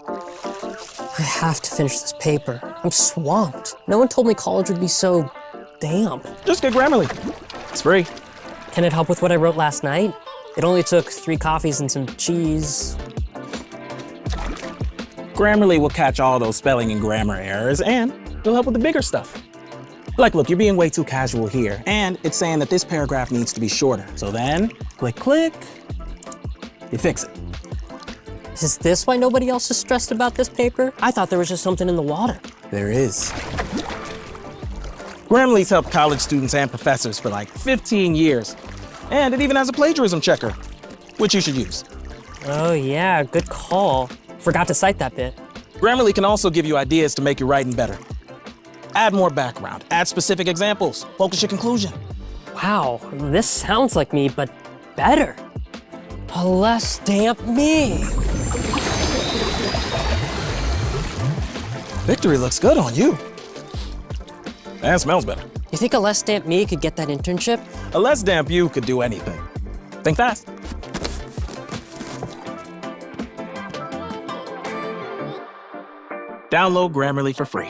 I have to finish this paper. I'm swamped. No one told me college would be so damp. Just get Grammarly. It's free. Can it help with what I wrote last night? It only took 3 coffees and some cheese. Grammarly will catch all those spelling and grammar errors, and it'll help with the bigger stuff. Like, look, you're being way too casual here, and it's saying that this paragraph needs to be shorter. So then, click, click, you fix it. Is this why nobody else is stressed about this paper? I thought there was just something in the water. There is. Grammarly's helped college students and professors for like 15 years. And it even has a plagiarism checker, which you should use. Oh yeah, good call. Forgot to cite that bit. Grammarly can also give you ideas to make your writing better. Add more background, add specific examples, focus your conclusion. Wow, this sounds like me, but better. A less damp me. Victory looks good on you. And smells better. You think a less damp me could get that internship? A less damp you could do anything. Think fast. Download Grammarly for free.